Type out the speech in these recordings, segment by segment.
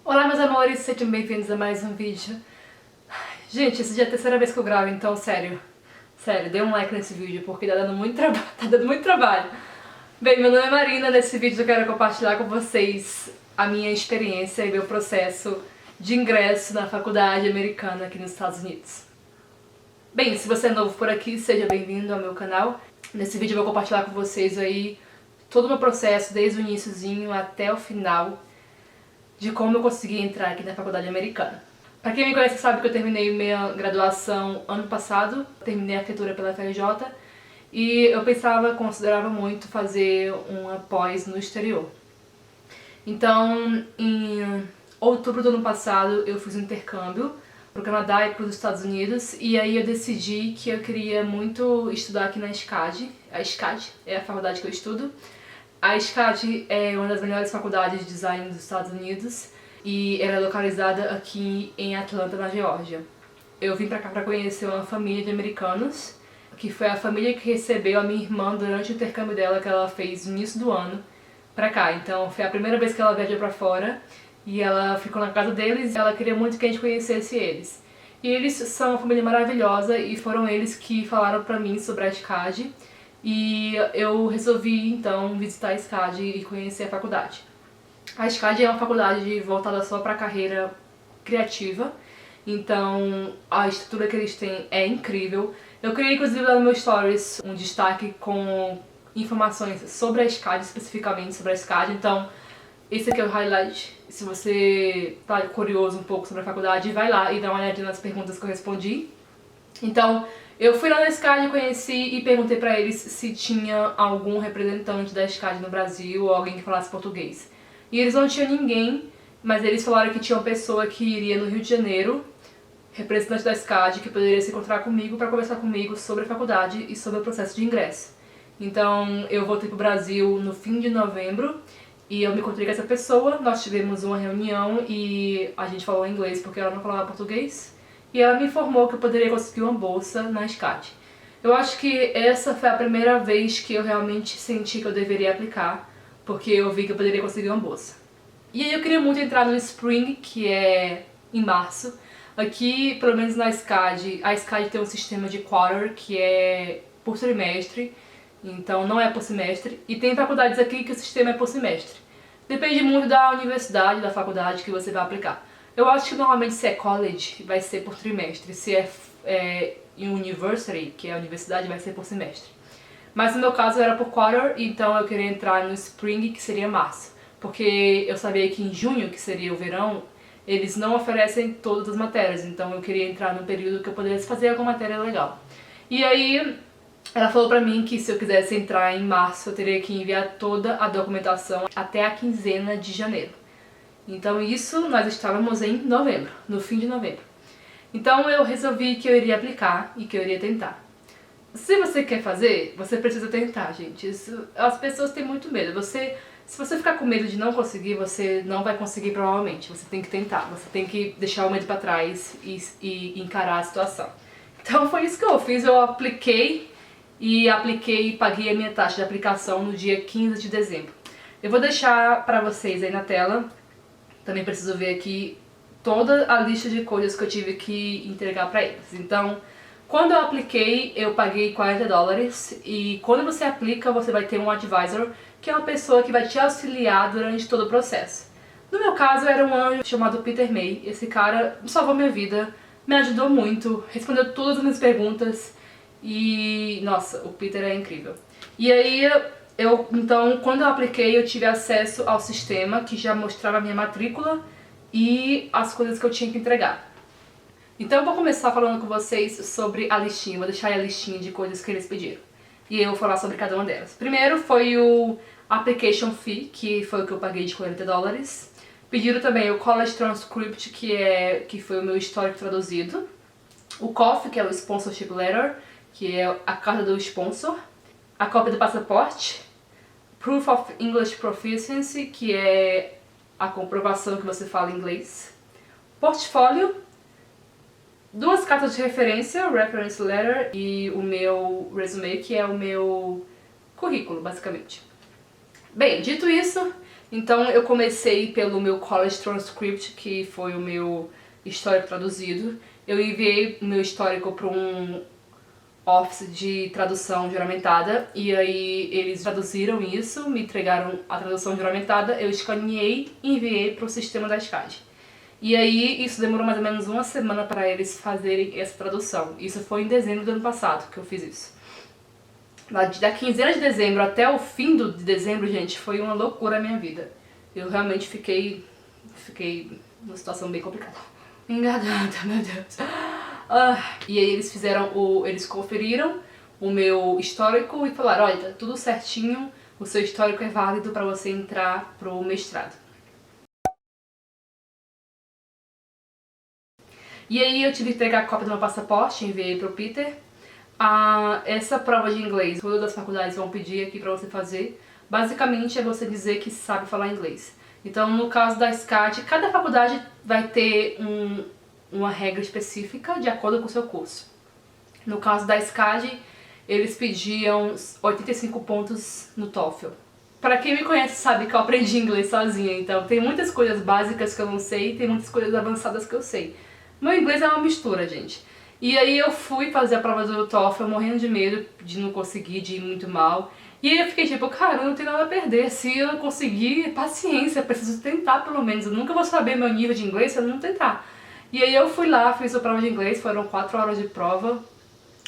Olá meus amores, sejam bem-vindos a mais um vídeo. Gente, essa já é a terceira vez que eu gravo, então sério, dê um like nesse vídeo porque tá dando muito trabalho. Bem, meu nome é Marina, nesse vídeo eu quero compartilhar com vocês a minha experiência e meu processo de ingresso na faculdade americana aqui nos Estados Unidos. Bem, se você é novo por aqui, seja bem-vindo ao meu canal. Nesse vídeo eu vou compartilhar com vocês aí todo o meu processo, desde o iniciozinho até o final, de como eu consegui entrar aqui na faculdade americana. Pra quem me conhece sabe que eu terminei minha graduação ano passado, terminei arquitetura pela FRJ e eu considerava muito fazer uma pós no exterior. Então, em outubro do ano passado eu fiz um intercâmbio pro Canadá e pros Estados Unidos e aí eu decidi que eu queria muito estudar aqui na SCAD. A SCAD é a faculdade que eu estudo. A SCAD é uma das melhores faculdades de design dos Estados Unidos e ela é localizada aqui em Atlanta, na Geórgia. Eu vim pra cá pra conhecer uma família de americanos, que foi a família que recebeu a minha irmã durante o intercâmbio dela que ela fez no início do ano pra cá. Então foi a primeira vez que ela viajou pra fora e ela ficou na casa deles e ela queria muito que a gente conhecesse eles. E eles são uma família maravilhosa e foram eles que falaram pra mim sobre a SCAD. E eu resolvi então visitar a SCAD e conhecer a faculdade. A SCAD é uma faculdade voltada só para a carreira criativa, então a estrutura que eles têm é incrível. Eu criei inclusive lá no meu stories um destaque com informações sobre a SCAD, especificamente sobre a SCAD, então esse aqui é o highlight. Se você tá curioso um pouco sobre a faculdade, vai lá e dá uma olhadinha nas perguntas que eu respondi. Então, eu fui lá na SCAD, conheci e perguntei pra eles se tinha algum representante da SCAD no Brasil ou alguém que falasse português. E eles não tinham ninguém, mas eles falaram que tinha uma pessoa que iria no Rio de Janeiro, representante da SCAD, que poderia se encontrar comigo para conversar comigo sobre a faculdade e sobre o processo de ingresso. Então, eu voltei pro Brasil no fim de novembro e eu me encontrei com essa pessoa, nós tivemos uma reunião e a gente falou inglês porque ela não falava português. E ela me informou que eu poderia conseguir uma bolsa na SCAD. Eu acho que essa foi a primeira vez que eu realmente senti que eu deveria aplicar, porque eu vi que eu poderia conseguir uma bolsa. E aí eu queria muito entrar no Spring, que é em março. Aqui, pelo menos na SCAD, a SCAD tem um sistema de quarter, que é por trimestre, então não é por semestre. E tem faculdades aqui que o sistema é por semestre. Depende muito da universidade, da faculdade que você vai aplicar. Eu acho que normalmente se é college, vai ser por trimestre. Se é university, que é a universidade, vai ser por semestre. Mas no meu caso era por quarter, então eu queria entrar no spring, que seria março. Porque eu sabia que em junho, que seria o verão, eles não oferecem todas as matérias. Então eu queria entrar num período que eu pudesse fazer alguma matéria legal. E aí ela falou pra mim que se eu quisesse entrar em março, eu teria que enviar toda a documentação até a quinzena de janeiro. Então isso nós estávamos em novembro, no fim de novembro. Então eu resolvi que eu iria aplicar e que eu iria tentar. Se você quer fazer, você precisa tentar, gente. As pessoas têm muito medo. Se você ficar com medo de não conseguir, você não vai conseguir provavelmente. Você tem que tentar, você tem que deixar o medo pra trás e encarar a situação. Então foi isso que eu fiz, eu apliquei e paguei a minha taxa de aplicação no dia 15 de dezembro. Eu vou deixar pra vocês aí na tela. Também preciso ver aqui toda a lista de coisas que eu tive que entregar pra eles. Então, quando eu apliquei, eu paguei $40 e quando você aplica, você vai ter um advisor, que é uma pessoa que vai te auxiliar durante todo o processo. No meu caso, era um anjo chamado Peter May. Esse cara salvou minha vida, me ajudou muito, respondeu todas as minhas perguntas e, nossa, o Peter é incrível. E aí, então, quando eu apliquei, eu tive acesso ao sistema que já mostrava a minha matrícula e as coisas que eu tinha que entregar. Então eu vou começar falando com vocês sobre a listinha, vou deixar aí a listinha de coisas que eles pediram. E eu vou falar sobre cada uma delas. Primeiro foi o application fee, que foi o que eu paguei de $40. Pediram também o college transcript, que foi o meu histórico traduzido. O COF, que é o sponsorship letter, que é a carta do sponsor. A cópia do passaporte, Proof of English Proficiency, que é a comprovação que você fala inglês, portfólio, 2 cartas de referência, Reference Letter, e o meu resume, que é o meu currículo, basicamente. Bem, dito isso, Então eu comecei pelo meu College Transcript, que foi o meu histórico traduzido. Eu enviei o meu histórico para um office de tradução juramentada, e aí eles traduziram isso, me entregaram a tradução juramentada, eu escaneei e enviei para o sistema da SCAD. E aí isso demorou mais ou menos uma semana para eles fazerem essa tradução. Isso foi em dezembro do ano passado que eu fiz isso. Da quinzena de dezembro até o fim de dezembro, gente, foi uma loucura a minha vida. Eu realmente fiquei numa situação bem complicada. Enganada, meu Deus. E aí eles conferiram o meu histórico e falaram, olha, tá tudo certinho, o seu histórico é válido para você entrar pro mestrado. E aí eu tive que entregar a cópia do meu passaporte, enviei pro Peter. Essa prova de inglês, todas as faculdades vão pedir aqui pra você fazer. Basicamente é você dizer que sabe falar inglês. Então no caso da SCAD, cada faculdade vai ter uma regra específica de acordo com o seu curso. No caso da SCAD, eles pediam 85 pontos no TOEFL. Pra quem me conhece sabe que eu aprendi inglês sozinha, então tem muitas coisas básicas que eu não sei e tem muitas coisas avançadas que eu sei. Meu inglês é uma mistura, gente. E aí eu fui fazer a prova do TOEFL morrendo de medo de não conseguir, de ir muito mal. E aí eu fiquei tipo, cara, eu não tenho nada a perder. Se eu não conseguir, paciência, preciso tentar pelo menos. Eu nunca vou saber meu nível de inglês se eu não tentar. E aí eu fui lá, fiz a prova de inglês, foram 4 horas de prova.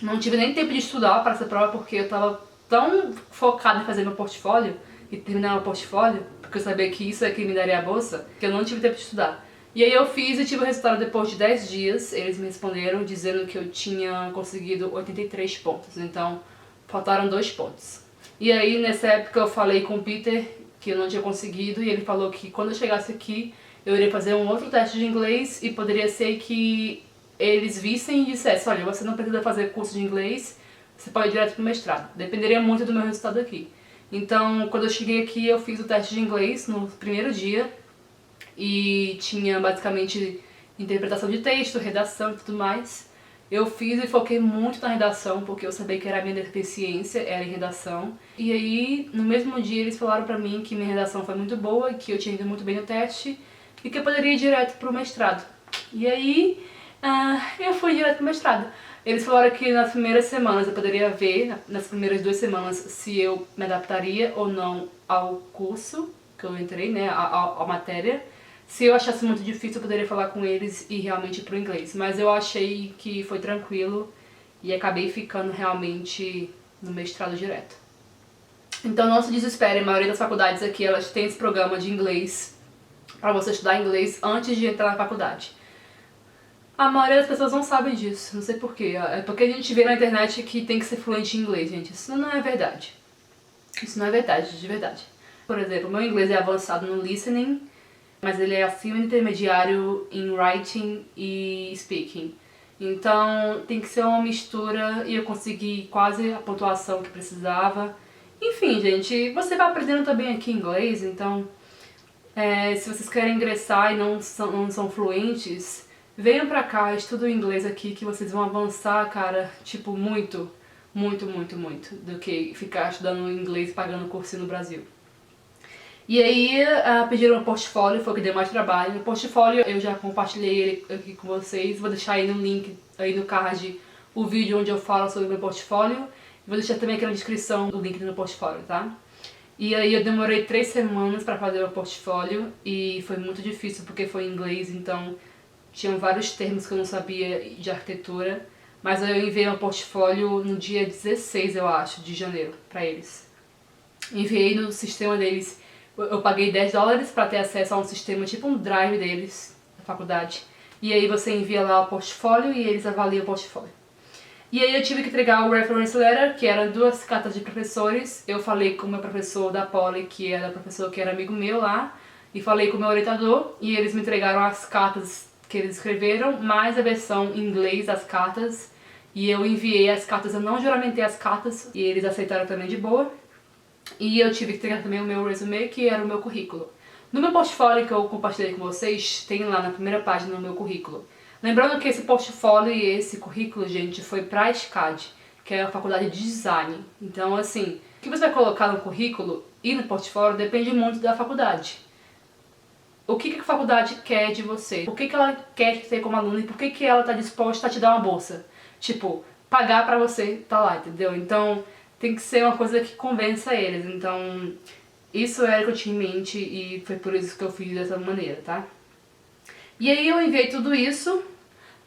Não tive nem tempo de estudar para essa prova porque eu tava tão focada em fazer meu portfólio e terminar meu portfólio, porque eu sabia que isso é que me daria a bolsa, que eu não tive tempo de estudar. E aí eu fiz e tive o resultado depois de 10 dias. Eles me responderam dizendo que eu tinha conseguido 83 pontos, então faltaram 2 pontos. E aí nessa época eu falei com o Peter que eu não tinha conseguido e ele falou que quando eu chegasse aqui eu iria fazer um outro teste de inglês e poderia ser que eles vissem e dissessem, olha, você não precisa fazer curso de inglês, você pode ir direto pro mestrado. Dependeria muito do meu resultado aqui. Então quando eu cheguei aqui eu fiz o teste de inglês no primeiro dia. E tinha basicamente interpretação de texto, redação e tudo mais. Eu fiz e foquei muito na redação, porque eu sabia que era a minha deficiência, era em redação. E aí, no mesmo dia, eles falaram pra mim que minha redação foi muito boa, que eu tinha ido muito bem no teste e que eu poderia ir direto pro mestrado. E aí, eu fui direto pro mestrado. Eles falaram que nas primeiras semanas eu poderia ver, nas primeiras 2 semanas, se eu me adaptaria ou não ao curso que eu entrei, né, a matéria. Se eu achasse muito difícil, eu poderia falar com eles e realmente ir pro inglês. Mas eu achei que foi tranquilo e acabei ficando realmente no mestrado direto. Então não se desespere, a maioria das faculdades aqui, elas têm esse programa de inglês para você estudar inglês antes de entrar na faculdade. A maioria das pessoas não sabe disso, não sei porquê. É porque a gente vê na internet que tem que ser fluente em inglês, gente. Isso não é verdade. Isso não é verdade, de verdade. Por exemplo, meu inglês é avançado no listening, mas ele é acima do intermediário em writing e speaking. Então tem que ser uma mistura e eu consegui quase a pontuação que precisava. Enfim, gente, você vai aprendendo também aqui inglês, então se vocês querem ingressar e não são fluentes, venham pra cá, estudem inglês aqui que vocês vão avançar, cara, tipo, muito, muito, muito, muito, do que ficar estudando inglês e pagando cursinho no Brasil. E aí pediram um portfólio, foi o que deu mais trabalho. O portfólio eu já compartilhei ele aqui com vocês, vou deixar aí no link, aí no card, o vídeo onde eu falo sobre o meu portfólio. Vou deixar também aqui na descrição o link do meu portfólio, tá? E aí eu demorei 3 semanas pra fazer o meu portfólio e foi muito difícil porque foi em inglês, então tinham vários termos que eu não sabia de arquitetura. Mas eu enviei meu portfólio no dia 16, eu acho, de janeiro, pra eles. Enviei no sistema deles. Eu paguei $10 para ter acesso a um sistema, tipo um drive deles, da faculdade. E aí você envia lá o portfólio e eles avaliam o portfólio. E aí eu tive que entregar o reference letter, que eram 2 cartas de professores. Eu falei com o meu professor da Poli, que era professor que era amigo meu lá, e falei com o meu orientador, e eles me entregaram as cartas que eles escreveram, mais a versão em inglês das cartas. E eu enviei as cartas, eu não juramentei as cartas, e eles aceitaram também de boa. E eu tive que entregar também o meu resume, que era o meu currículo. No meu portfólio que eu compartilhei com vocês, tem lá na primeira página o meu currículo. Lembrando que esse portfólio e esse currículo, gente, foi pra SCAD, que é a faculdade de design. Então, assim, o que você vai colocar no currículo ir no portfólio depende muito da faculdade. O que a faculdade quer de você? O que ela quer ter como aluno e por que ela tá disposta a te dar uma bolsa? Tipo, pagar pra você tá lá, entendeu? Então, tem que ser uma coisa que convença eles. Então, isso era o que eu tinha em mente e foi por isso que eu fiz dessa maneira, tá? E aí eu enviei tudo isso.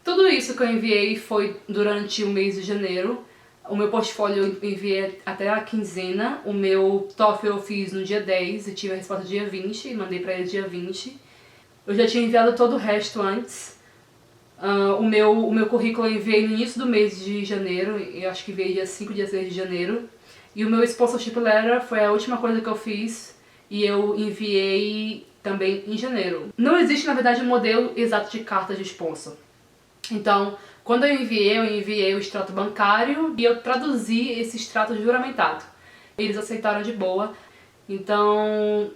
Tudo isso que eu enviei foi durante o mês de janeiro. O meu portfólio eu enviei até a quinzena. O meu TOEFL eu fiz no dia 10 e tive a resposta dia 20 e mandei pra eles dia 20. Eu já tinha enviado todo o resto antes. O meu currículo eu enviei no início do mês de janeiro. Eu acho que enviei dia 5, dia 6 de janeiro. E o meu sponsorship letter foi a última coisa que eu fiz. E eu enviei também em janeiro. Não existe, na verdade, um modelo exato de carta de sponsor. Então, quando eu enviei o extrato bancário e eu traduzi esse extrato juramentado. Eles aceitaram de boa. Então,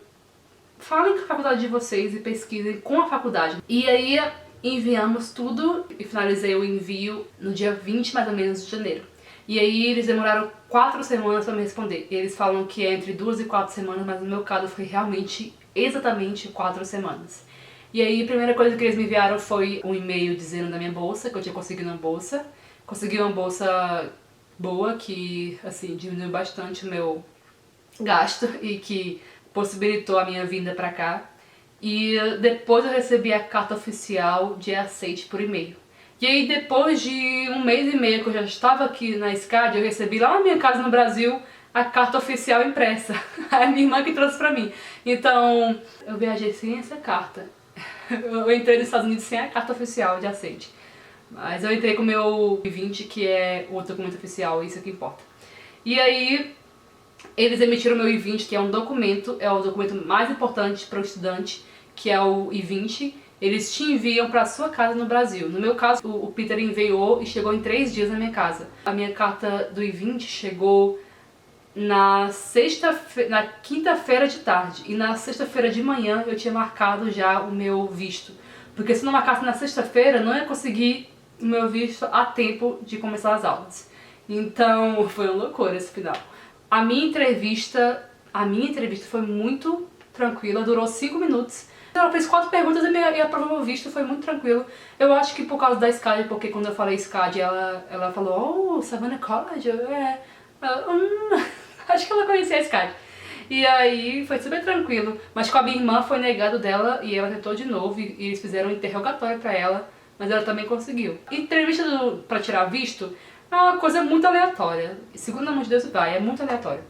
falem com a faculdade de vocês e pesquisem com a faculdade. E aí, enviamos tudo e finalizei o envio no dia 20, mais ou menos, de janeiro. E aí, eles demoraram 4 semanas para me responder. Eles falam que é entre 2 e 4 semanas, mas no meu caso foi realmente exatamente 4 semanas. E aí a primeira coisa que eles me enviaram foi um e-mail dizendo da minha bolsa, que eu tinha conseguido uma bolsa. Consegui uma bolsa boa, que assim, diminuiu bastante o meu gasto e que possibilitou a minha vinda pra cá. E depois eu recebi a carta oficial de aceite por e-mail. E aí depois de um mês e meio que eu já estava aqui na SCAD, eu recebi lá na minha casa no Brasil a carta oficial impressa. A minha irmã que trouxe pra mim. Então, eu viajei sem essa carta. Eu entrei nos Estados Unidos sem a carta oficial de aceite. Mas eu entrei com o meu I-20, que é o documento oficial, isso é que importa. E aí, eles emitiram o meu I-20, que é um documento, é o documento mais importante para o estudante, que é o I-20. Eles te enviam para a sua casa no Brasil. No meu caso, o Peter enviou e chegou em 3 dias na minha casa. A minha carta do I-20 chegou na quinta-feira de tarde, e na sexta-feira de manhã eu tinha marcado já o meu visto, porque se não marcasse na sexta-feira eu não ia conseguir o meu visto a tempo de começar as aulas. Então foi uma loucura esse final. A minha entrevista foi muito tranquila, durou 5 minutos. Ela fez 4 perguntas e aprovou meu visto, foi muito tranquilo. Eu acho que por causa da SCAD, porque quando eu falei SCAD ela falou, oh, Savannah College, acho que ela conhecia a SCAD. E aí foi super tranquilo. Mas com a minha irmã foi negado dela e ela tentou de novo e eles fizeram um interrogatório pra ela, mas ela também conseguiu. Entrevista pra tirar visto é uma coisa muito aleatória. Segundo a mão de Deus vai, é muito aleatório.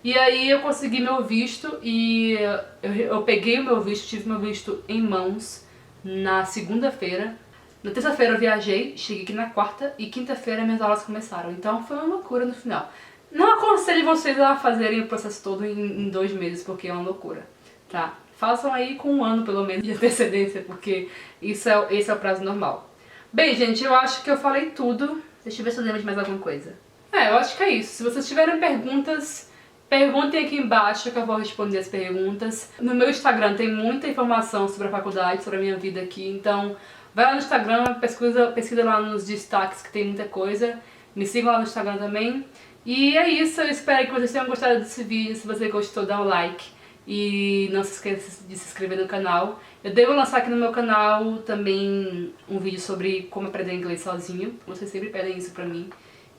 E aí eu consegui meu visto e eu peguei o meu visto, tive meu visto em mãos na segunda-feira. Na terça-feira eu viajei, cheguei aqui na quarta e quinta-feira minhas aulas começaram. Então foi uma loucura no final. Não aconselho vocês a fazerem o processo todo em 2 meses, porque é uma loucura, tá? Façam aí com 1 ano, pelo menos, de antecedência, porque esse é o prazo normal. Bem, gente, eu acho que eu falei tudo. Deixa eu ver se eu lembro de mais alguma coisa. Eu acho que é isso. Se vocês tiverem perguntas, perguntem aqui embaixo que eu vou responder as perguntas. No meu Instagram tem muita informação sobre a faculdade, sobre a minha vida aqui, então vai lá no Instagram, pesquisa lá nos destaques que tem muita coisa. Me sigam lá no Instagram também. E é isso, eu espero que vocês tenham gostado desse vídeo. Se você gostou, dá o like e não se esqueça de se inscrever no canal. Eu devo lançar aqui no meu canal também um vídeo sobre como aprender inglês sozinho. Vocês sempre pedem isso pra mim,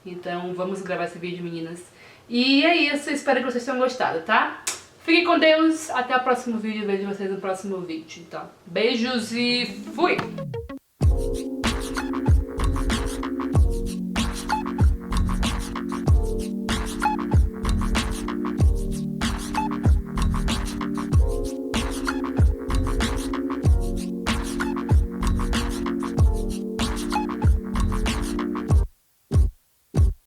então vamos gravar esse vídeo, meninas. E é isso, eu espero que vocês tenham gostado, tá? Fiquem com Deus, até o próximo vídeo, vejo vocês no próximo vídeo. Então, beijos e fui!